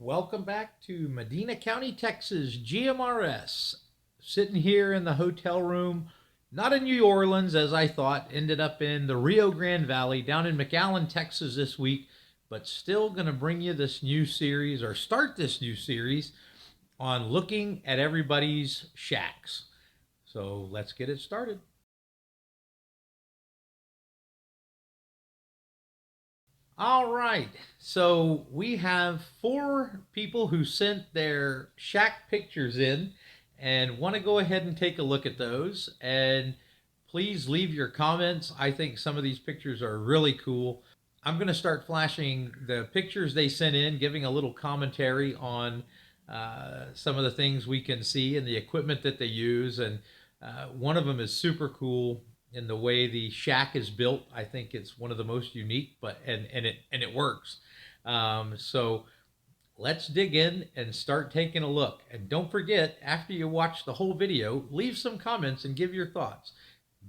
Welcome back to Medina County, Texas, GMRS. Sitting here in the hotel room, not in New Orleans as I thought, ended up in the Rio Grande Valley down in McAllen, Texas this week, but still going to bring you this new series or start this new series on looking at everybody's shacks. So let's get it started. All right. So we have four people who sent their shack pictures in and want to go ahead and take a look at those. And please leave your comments. I think some of these pictures are really cool. I'm going to start flashing the pictures they sent in, giving a little commentary on some of the things we can see and the equipment that they use. And one of them is super cool in the way the shack is built. I think it's one of the most unique, but and it works. So let's dig in and start taking a look. And don't forget, after you watch the whole video, leave some comments and give your thoughts.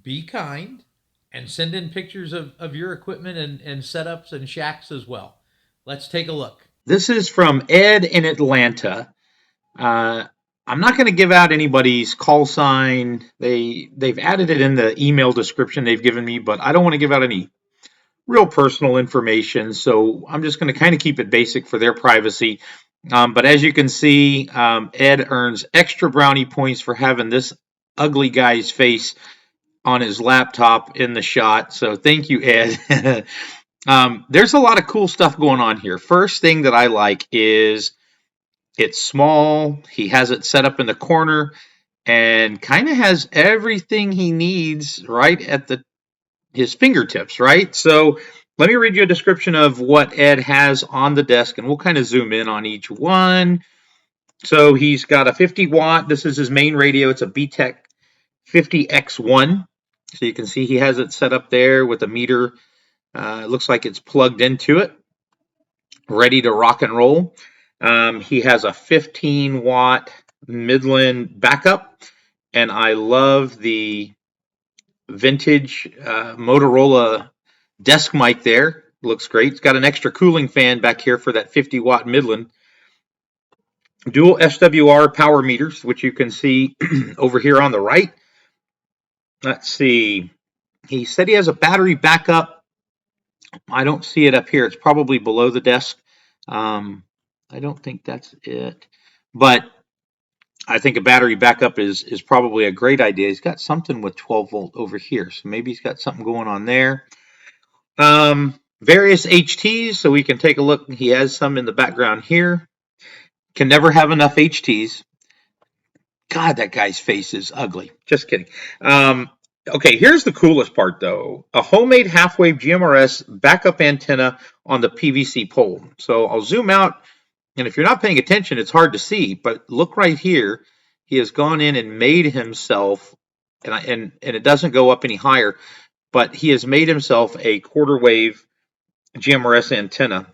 Be kind and send in pictures of your equipment and setups and shacks as well. Let's take a look. This is from Ed in Atlanta. Uh, I'm not going to give out anybody's call sign. They've added it in the email description they've given me, but I don't want to give out any real personal information. So I'm just going to kind of keep it basic for their privacy. But as you can see, Ed earns extra brownie points for having this ugly guy's face on his laptop in the shot. So thank you, Ed. There's a lot of cool stuff going on here. First thing that I like is it's small. He has it set up in the corner and kind of has everything he needs right at his fingertips, right? So let me read you a description of what Ed has on the desk, and we'll kind of zoom in on each one. So he's got a 50 watt. This is his main radio. It's a BTEC 50X1. So you can see he has it set up there with a meter. It looks like it's plugged into it, ready to rock and roll. He has a 15 watt Midland backup, and I love the vintage Motorola desk mic there. Looks great. It's got an extra cooling fan back here for that 50 watt Midland. Dual SWR power meters, which you can see over here on the right. Let's see. He said he has a battery backup. I don't see it up here. It's probably below the desk. I don't think that's it. But I think a battery backup is probably a great idea. He's got something with 12 volt over here. So maybe he's got something going on there. Various HTs, so we can take a look. He has some in the background here. Can never have enough HTs. God, that guy's face is ugly. Just kidding. Okay, here's the coolest part, though. A homemade half-wave GMRS backup antenna on the PVC pole. So I'll zoom out, and if you're not paying attention, it's hard to see, but look right here. He has gone in and made himself, and it doesn't go up any higher, but he has made himself a quarter-wave GMRS antenna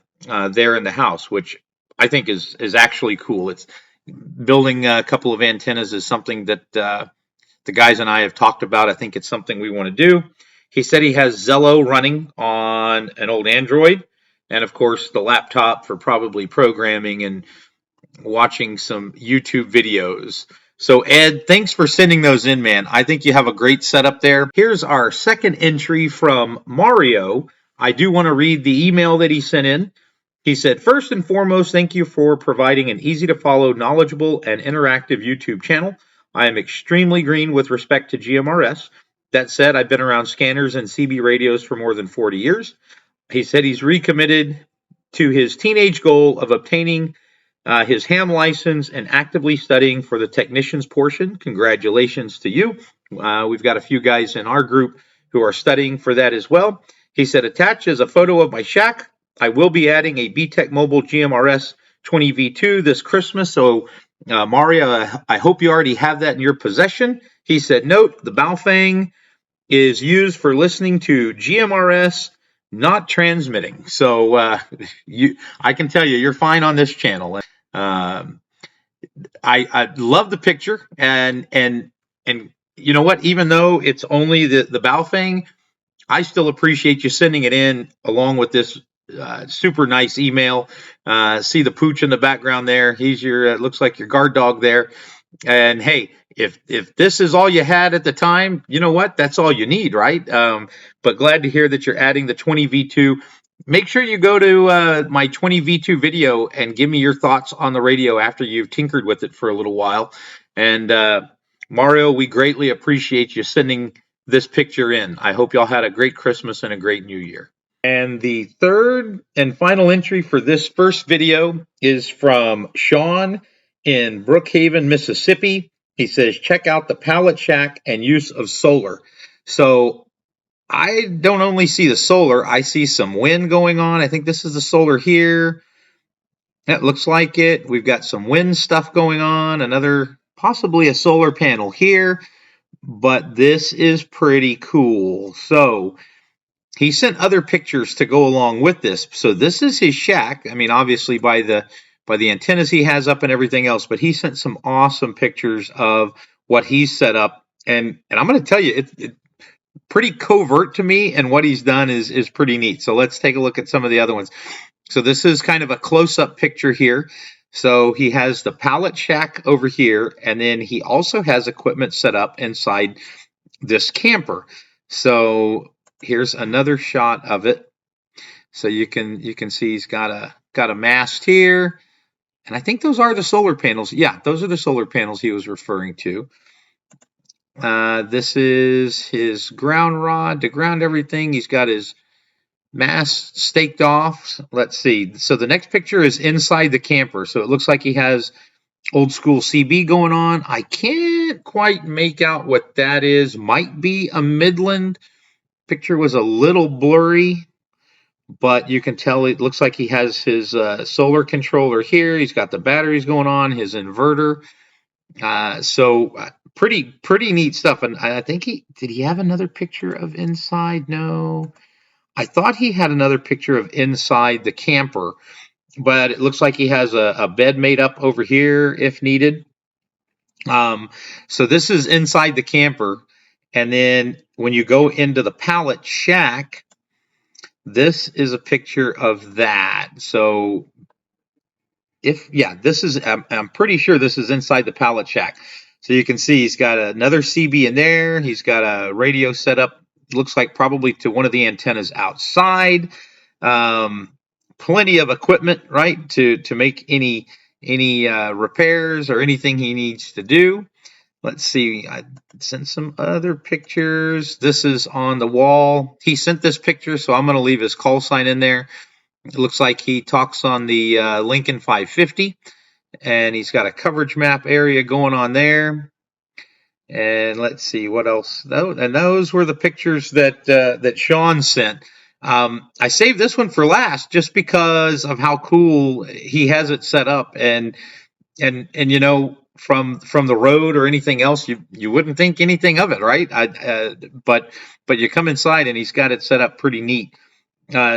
there in the house, which I think is actually cool. It's building a couple of antennas is something that the guys and I have talked about. I think it's something we want to do. He said he has Zello running on an old Android, and of course the laptop for probably programming and watching some YouTube videos. So Ed, thanks for sending those in, man. I think you have a great setup there. Here's our second entry from Mario. I do want to read the email that he sent in. He said, first and foremost, thank you for providing an easy to follow, knowledgeable, and interactive YouTube channel. I am extremely green with respect to GMRS. That said, I've been around scanners and CB radios for more than 40 years. He said he's recommitted to his teenage goal of obtaining his ham license and actively studying for the technician's portion. Congratulations to you. We've got a few guys in our group who are studying for that as well. He said, attached is a photo of my shack. I will be adding a BTEC Mobile GMRS 20V2 this Christmas. So, Mario, I hope you already have that in your possession. He said, note, the Baofeng is used for listening to GMRS, not transmitting. So, I can tell you, you're fine on this channel. I love the picture, and you know what? Even though it's only the Baofeng, I still appreciate you sending it in along with this super nice email. See the pooch in the background there. He's your looks like your guard dog there. And hey, if this is all you had at the time, you know what? That's all you need, right? But glad to hear that you're adding the 20V2. Make sure you go to my 20V2 video and give me your thoughts on the radio after you've tinkered with it for a little while. And Mario, we greatly appreciate you sending this picture in. I hope y'all had a great Christmas and a great New Year. And the third and final entry for this first video is from Sean in Brookhaven, Mississippi. He says, check out the pallet shack and use of solar. So I don't only see the solar, I see some wind going on. I think this is the solar here. That looks like it. We've got some wind stuff going on, another, possibly a solar panel here, but this is pretty cool. So he sent other pictures to go along with this. So this is his shack. I mean, obviously by the antennas he has up and everything else, but he sent some awesome pictures of what he's set up. And I'm going to tell you, it's pretty covert to me, and what he's done is pretty neat. So let's take a look at some of the other ones. So this is kind of a close-up picture here. So he has the pallet shack over here, and then he also has equipment set up inside this camper. So here's another shot of it. So you can see he's got a mast here, and I think those are the solar panels. Yeah, those are the solar panels he was referring to. This is his ground rod to ground everything. He's got his mast staked off. Let's see. So the next picture is inside the camper. So it looks like he has old school CB going on. I can't quite make out what that is. Might be a Midland. Picture was a little blurry, but you can tell it looks like he has his solar controller here. He's got the batteries going on, his inverter. So pretty neat stuff. And I think did he have another picture of inside? No. I thought he had another picture of inside the camper, but it looks like he has a bed made up over here if needed. So this is inside the camper. And then when you go into the pallet shack, this is a picture of that. So I'm pretty sure this is inside the pallet shack. So you can see he's got another CB in there. He's got a radio set up, looks like probably to one of the antennas outside. Plenty of equipment, right, to make any repairs or anything he needs to do. Let's see, I sent some other pictures. This is on the wall. He sent this picture, so I'm going to leave his call sign in there. It looks like he talks on the Lincoln 550, and he's got a coverage map area going on there. And let's see what else. And those were the pictures that Sean sent. I saved this one for last just because of how cool he has it set up, and you know, from the road or anything else, you wouldn't think anything of it, right? But you come inside and he's got it set up pretty neat.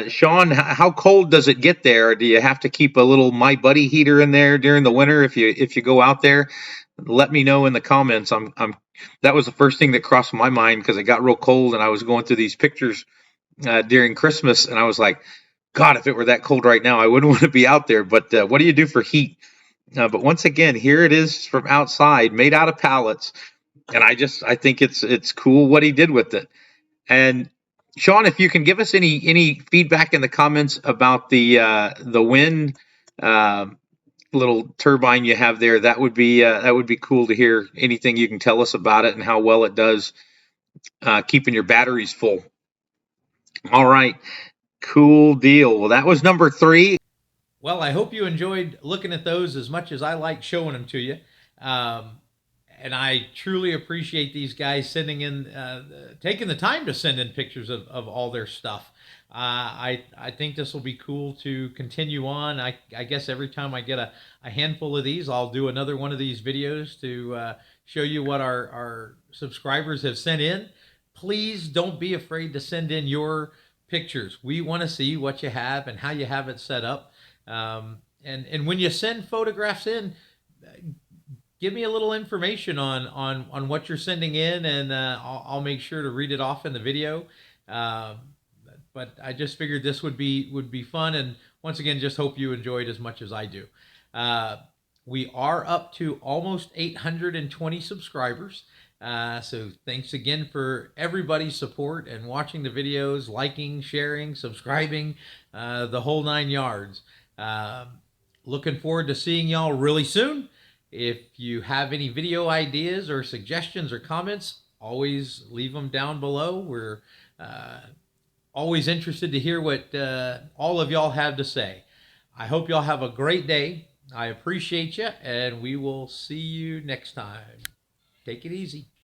Sean, how cold does it get there? Do you have to keep a little My Buddy heater in there during the winter if you go out there? Let me know in the comments. That was the first thing that crossed my mind because it got real cold and I was going through these pictures during Christmas and I was like, God, if it were that cold right now, I wouldn't want to be out there. But what do you do for heat? But once again, here it is from outside, made out of pallets, and I think it's cool what he did with it. And Sean, if you can give us any feedback in the comments about the wind little turbine you have there, that would be cool to hear. Anything you can tell us about it and how well it does keeping your batteries full. All right, cool deal. Well, that was number 3. Well, I hope you enjoyed looking at those as much as I like showing them to you. And I truly appreciate these guys sending in, taking the time to send in pictures of all their stuff. I think this will be cool to continue on. I guess every time I get a handful of these, I'll do another one of these videos to show you what our subscribers have sent in. Please don't be afraid to send in your pictures. We want to see what you have and how you have it set up. And when you send photographs in, give me a little information on what you're sending in, and I'll make sure to read it off in the video. But but I just figured this would be fun, and once again, just hope you enjoyed as much as I do. Uh, we are up to almost 820 subscribers. So thanks again for everybody's support and watching the videos, liking, sharing, subscribing, the whole 9 yards. Looking forward to seeing y'all really soon. If you have any video ideas or suggestions or comments, always leave them down below. We're uh, always interested to hear what all of y'all have to say. I hope y'all have a great day. I appreciate you, and we will see you next time. Take it easy.